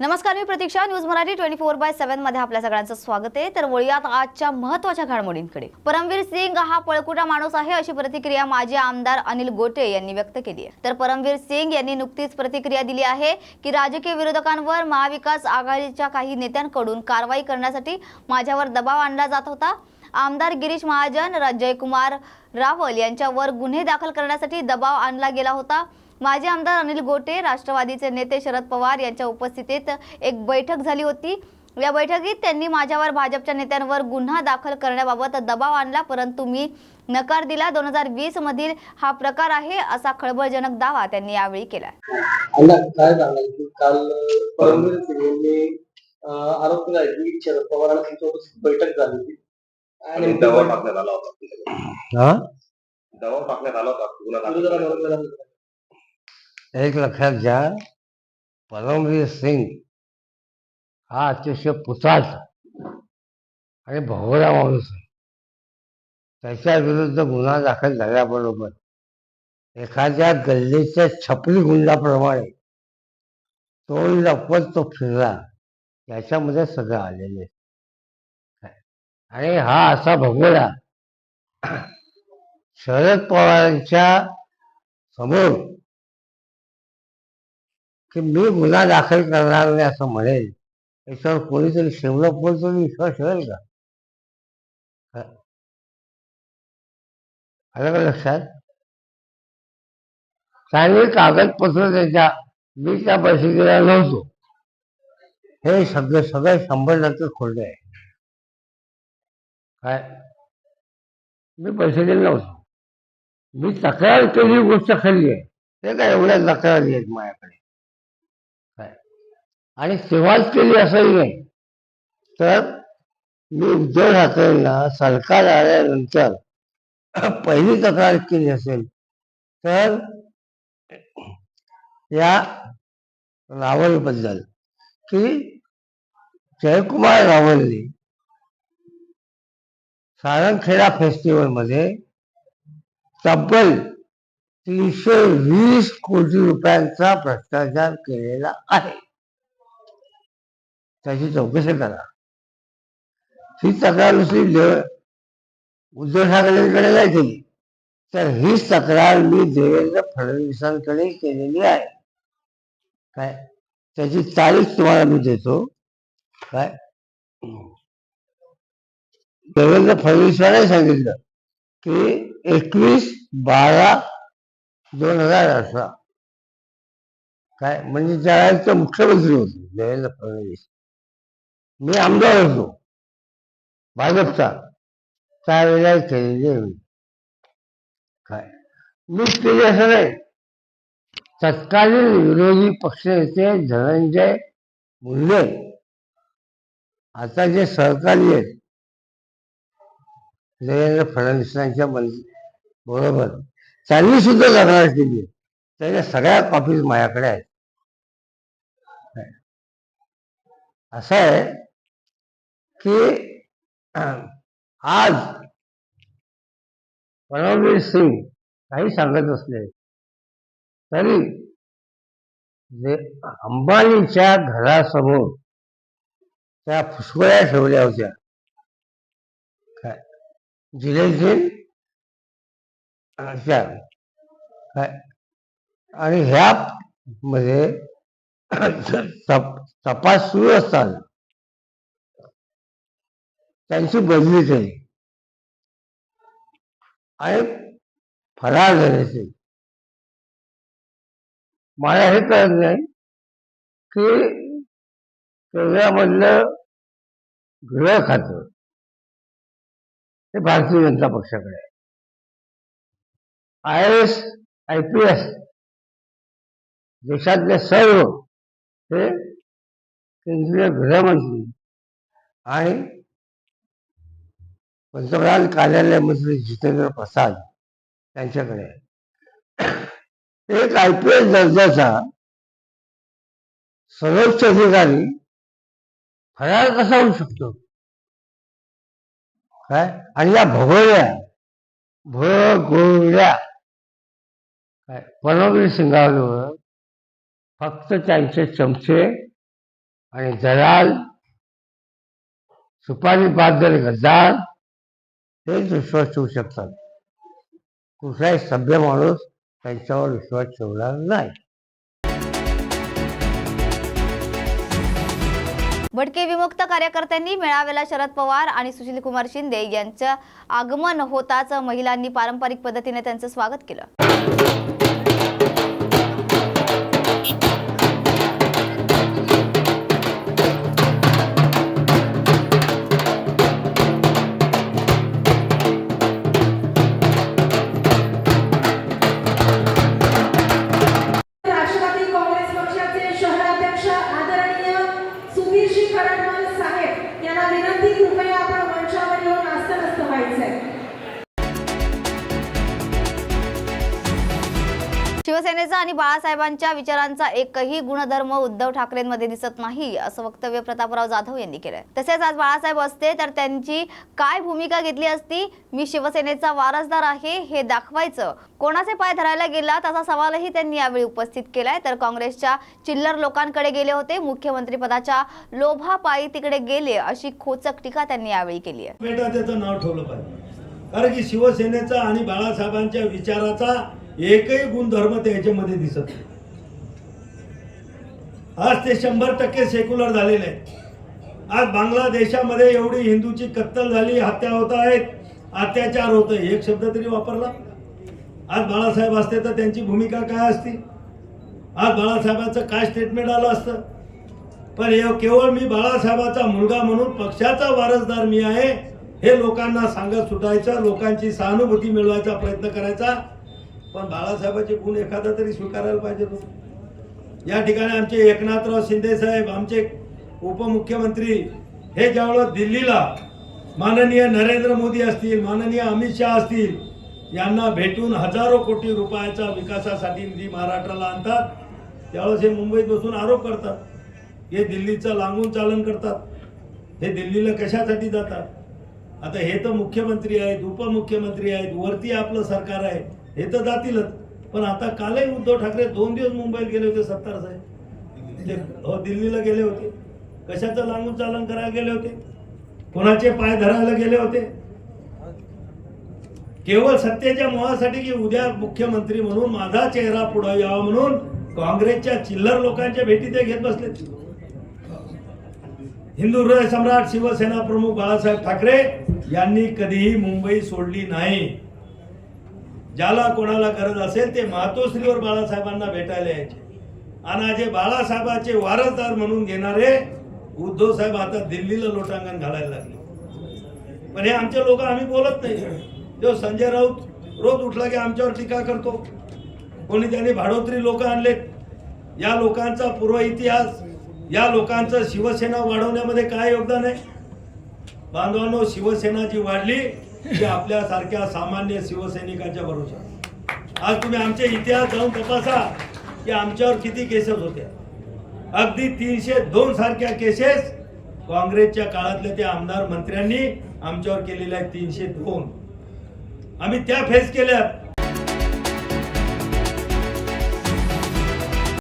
नमस्कार, मी प्रतीक्षा. न्यूज मराठी 24/7 मध्ये आपल्या सगळ्यांचं स्वागत आहे. तर वळूयात आजच्या महत्त्वाच्या घडामोडींकडे. परमवीर सिंग हा पळकुटा माणूस आहे अशी प्रतिक्रिया माजी आमदार अनिल गोटे यांनी व्यक्त केली आहे. तर परमवीर सिंग यांनी नुकतीच प्रतिक्रिया दिली आहे की राजकीय विरोधकांवर महाविकास आघाडीच्या काही नेत्यांकडून कारवाई करण्यासाठी माझ्यावर दबाव आणला जात होता. आमदार गिरीश महाजन, जयकुमार रावल यांच्यावर गुन्हे दाखल करण्यासाठी दबाव आणला गेला होता. माजी आमदार अनिल गोटे, राष्ट्रवादीचे नेते शरद पवार यांच्या उपस्थितीत एक बैठक झाली होती. या बैठकीत त्यांनी माझ्यावर भाजपच्या नेत्यांवर गुन्हा दाखल करण्याबाबत दबाव आणला, परंतु मी नकार दिला. 2020 मधील हा प्रकार आहे असा खळबळजनक दावा त्यांनी यावेळी केला. काय सांगाल की काल परमवीर सिंग यांनी आरोप केला की शरद पवारांना त्यांच्यासोबत बैठक झाली होती आणि दबाव टाकण्यात आला होता. दबाव टाकण्यात आला होता. एक लक्षात घ्या, परमवीर सिंग हा अतिशय पुसाट आणि भोवरा माणूस आहे. त्याच्या विरुद्ध गुन्हा दाखल झाल्याबरोबर एखाद्या गल्लीच्या छपरी गुंडाप्रमाणे तो लपवत तो फिरला, याच्यामध्ये सगळं आलेले. आणि हा असा भोवरा शरद पवारांच्या समोर की मी गुन्हा दाखल करणार नाही असं म्हणेल, याच्यावर कोणीतरी शेवलं तरी विश्वास ठेवेल का? आलं का लक्षात? चांगली कागदपत्र त्याच्या, मी त्या बैठकीला नव्हतो, हे सगळं 100% खोटे आहे. काय, मी बैठकीला नव्हतो, मी तक्रार केली गोष्ट खरी आहे. ते काय एवढ्या तक्रारी आहेत माझ्याकडे, आणि तेव्हाच केली असंही नाही. तर मी उद्धव ठाकरेंना सरकार आल्यानंतर पहिली तक्रार केली असेल तर या रावलबद्दल, की जयकुमार रावलने सारंगखेडा फेस्टिवलमध्ये तब्बल 320 कोटी रुपयांचा भ्रष्टाचार केलेला आहे. त्याची चौकशी करा. ही तक्रार नुसती उद्धव ठाकरेंकडे नाही केली, तर हीच तक्रार मी देवेंद्र फडणवीसांकडे केलेली आहे. काय, त्याची तारीख तुम्हाला मी देतो. काय, देवेंद्र फडणवीसांनी सांगितलं की 21/12/2018, काय म्हणजे त्यावेळेस मुख्यमंत्री होते देवेंद्र फडणवीस, मी आमदार होतो भाजपचा, त्यावेळेला केलेली. काय, मी केली असं नाही. तत्कालीन विरोधी पक्षनेते धनंजय मुंडे, आता जे सहकारी आहेत देवेंद्र फडणवीसांच्या बरोबर, त्यांनी सुद्धा तक्रार केली. त्याच्या सगळ्या कॉपीज माझ्याकडे आहेत. असं आहे की आज परमवीर सिंग काही सांगत असले तरी अंबानीच्या घरासमोर त्या फुसकोळ्या ठेवल्या होत्या, काय जिलेटिन, काय, आणि ह्या मध्ये तपास सुरू असताना त्यांची बदली केली आणि फरार झाले. मला हे कळत नाही की केंद्रामधलं गृह खातं हे भारतीय जनता पक्षाकडे आहे. IAS IPS देशातले सर्व हे केंद्रीय गृहमंत्री आणि पंतप्रधान कार्यालय मंत्री जितेंद्र प्रसाद यांच्याकडे आहे. एक IPS दर्जाचा सर्वोच्च अधिकारी फरार कसा होऊ शकतो? काय, आणि या भोगोळ्या काय परमवीर सिंगावर फक्त त्यांचे चमचे आणि दलाल सुपारी बादल गद्दार हेच विश्वास ठेवू शकतात. कुठलाही सभ्य माणूस त्यांच्यावर विश्वास ठेवणार नाही. भटके विमुक्त कार्यकर्त्यांनी मेळाव्याला शरद पवार आणि सुशीलकुमार शिंदे यांचं आगमन होताच महिलांनी पारंपरिक पद्धतीने त्यांचं स्वागत केलं. राष्ट्रवादी काँग्रेस पक्षाचे शहराध्यक्ष आदरणीय सुधीरजी खडकमल साहेब यांना विनंती, कृपया आपण मंचावर येऊन आसनस्थ व्हायचंय. शिवसेनेचा आणि बाळासाहेबांच्या विचारांचा एकही गुणधर्म उद्धव ठाकरेंमध्ये दिसत नाही असं वक्तव्य प्रतापराव जाधव यांनी केलंय. तसेच आज बाळासाहेब असते तर त्यांची काय भूमिका घेतली असती, मी शिवसेनेचा वारसदार आहे हे दाखवायचं, कोणाचे पाय धरायला गेला तसा सवालही त्यांनी यावेळी उपस्थित केलाय. तर काँग्रेसच्या चिल्लर लोकांकडे गेले होते, मुख्यमंत्री पदाच्या लोभापायी तिकडे गेले अशी खोचक टीका त्यांनी यावेळी केली आहे. बेटा त्याचं नाव ठेवलं पाहिजे, कारण की शिवसेनेचा आणि बाळासाहेबांच्या विचाराचा एकही गुणधर्म त्याच्यामध्ये दिसत नाही. आज ते 100% सेक्युलर झालेले आहेत. आज बांगलादेशामध्ये एवढी हिंदूची कत्तल झाली, हत्या होत आहेत, अत्याचार होत आहे, एक शब्द तरी वापरला. आज बाळासाहेब असते तर त्यांची भूमिका काय असती, आज बाळासाहेबांचं काय स्टेटमेंट आलं असतं. पण केवळ मी बाळासाहेबाचा मुलगा म्हणून पक्षाचा वारसदार मी आहे हे लोकांना सांगत सुटायचं, लोकांची सहानुभूती मिळवायचा प्रयत्न करायचा. पण बाळासाहेबांचे गुण एखादा तरी स्वीकारायला पाहिजे. या ठिकाणी आमचे एकनाथराव शिंदे साहेब, आमचे उपमुख्यमंत्री, हे ज्यावेळेस दिल्लीला माननीय नरेंद्र मोदी असतील, माननीय अमित शहा असतील, यांना भेटून हजारो कोटी रुपयाचा विकासासाठी निधी महाराष्ट्राला आणतात, त्यावेळेस हे मुंबईत बसून आरोप करतात, हे दिल्लीचं लांबून चालन करतात, हे दिल्लीला कशासाठी जातात. आता हे तर मुख्यमंत्री आहेत, उपमुख्यमंत्री आहेत, वरती आपलं सरकार आहे, हे तर जातीलच. पण आता कालही उद्धव ठाकरे 2 दिवस मुंबईत गेले होते, सत्तार साहेब हो दिल्लीला गेले होते. कशाचं लांबून चालन करायला गेले होते, कोणाचे पाय धरायला गेले होते, केवळ सत्तेच्या मोहासाठी की उद्या मुख्यमंत्री म्हणून माझा चेहरा पुढे यावा म्हणून काँग्रेसच्या चिल्लर लोकांच्या भेटी ते घेत बसले. हिंदू हृदय सम्राट शिवसेना प्रमुख बाळासाहेब ठाकरे यांनी कधीही मुंबई सोडली नाही. ज्याला कोणाला गरज असेल ते मातोश्रीवर बाळासाहेबांना भेटायला यायचे. आणि जे बाळासाहेबांचे वारसदार म्हणून घेणारे उद्धव साहेब आता दिल्लीला लोटांगण घालायला लागले. पण हे आमचे लोक आम्ही बोलत नाही. जो संजय राऊत रोज उठला की आमच्यावर टीका करतो, कोणी त्यांनी भाडोत्री लोक आणलेत, या लोकांचा पूर्व इतिहास, या लोकांचं शिवसेना वाढवण्यामध्ये काय योगदान आहे. बांधवांनो, शिवसेना जी वाढली की आपल्यासारख्या सामान्य शिवसैनिकाच्या भरोसा. आज तुम्ही आमचे इतिहास जाऊन तपासा की आमच्यावर किती केसेस होत्या. अगदी 302 सारख्या केसेस काँग्रेसच्या काळातल्या त्या आमदार मंत्र्यांनी आमच्यावर केलेल्या आहेत. 302 आम्ही त्या फेस केल्यात.